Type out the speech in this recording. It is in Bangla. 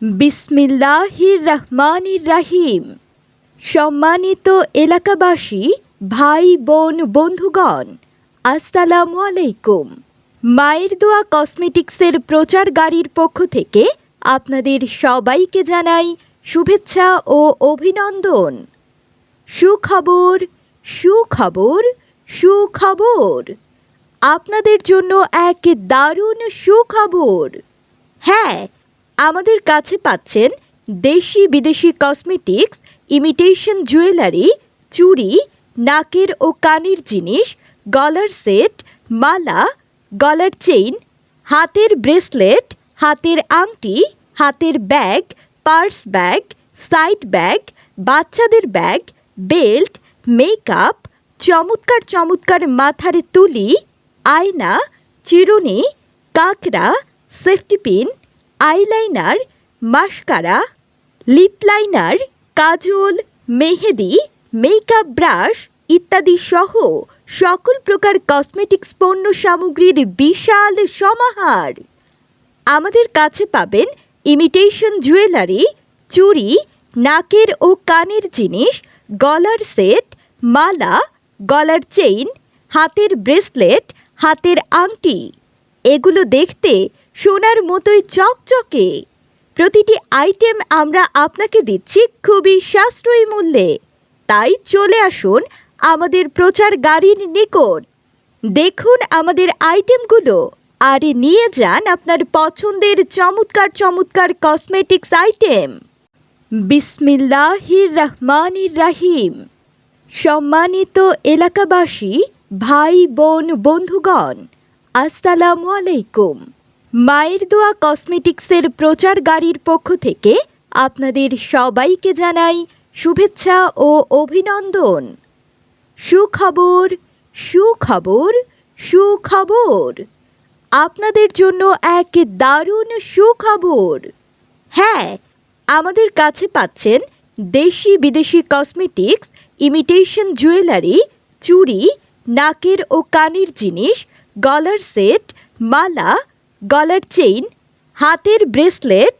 বিসমিল্লাহির রহমানির রাহিম। সম্মানিত এলাকাবাসী, ভাই বোন, বন্ধুগণ, আসসালামু আলাইকুম। মায়ের দোয়া কসমেটিক্সের প্রচার গাড়ির পক্ষ থেকে আপনাদের সবাইকে জানাই শুভেচ্ছা ও অভিনন্দন। সুখবর, সুখবর, সুখবর! আপনাদের জন্য এক দারুণ সুখবর। হ্যাঁ, আমাদের কাছে পাচ্ছেন দেশি বিদেশি কসমেটিক্স, ইমিটেশন জুয়েলারি, চুড়ি, নাকের ও কানের জিনিস, গলার সেট, মালা, গলার চেইন, হাতের ব্রেসলেট, হাতের আংটি, হাতের bag, purse bag, side bag, বাচ্চাদের ব্যাগ, বেল্ট, মেকআপ, চমৎকার চমৎকার মাথার তুলি, আয়না, চিরুনি, কাঁকড়া, safety pin, eyeliner, mascara, lip liner, কাজল, মেহেদি, মেকআপ ব্রাশ ইত্যাদি সহ সকল প্রকার কসমেটিক্স পণ্য সামগ্রীর বিশাল সমাহার। আমাদের কাছে পাবেন ইমিটেশন জুয়েলারি, চুড়ি, নাকের ও কানের জিনিস, গলার সেট, মালা, গলার চেইন, হাতের ব্রেসলেট, হাতের আংটি। এগুলো দেখতে সোনার মতোই চকচকে। প্রতিটি আইটেম আমরা আপনাকে দিচ্ছি খুবই সাশ্রয়ী মূল্যে। তাই চলে আসুন আমাদের প্রচার গাড়ির নিকট, দেখুন আমাদের আইটেমগুলো আর নিয়ে যান আপনার পছন্দের চমৎকার চমৎকার কসমেটিক্স আইটেম। বিসমিল্লাহির রহমানির রাহিম। সম্মানিত এলাকাবাসী, ভাই বোন, বন্ধুগণ, আসসালামু আলাইকুম। মায়ের দোয়া কসমেটিক্সের প্রচার গাড়ির পক্ষ থেকে আপনাদের সবাইকে জানাই শুভেচ্ছা ও অভিনন্দন। সুখবর, সুখবর, সুখবর! আপনাদের জন্য এক দারুণ সুখবর। হ্যাঁ, আমাদের কাছে পাচ্ছেন দেশি বিদেশি কসমেটিক্স, ইমিটেশন জুয়েলারি, চুড়ি, নাকের ও কানের জিনিস, গলার সেট, মালা, গলার চেইন, হাতের ব্রেসলেট,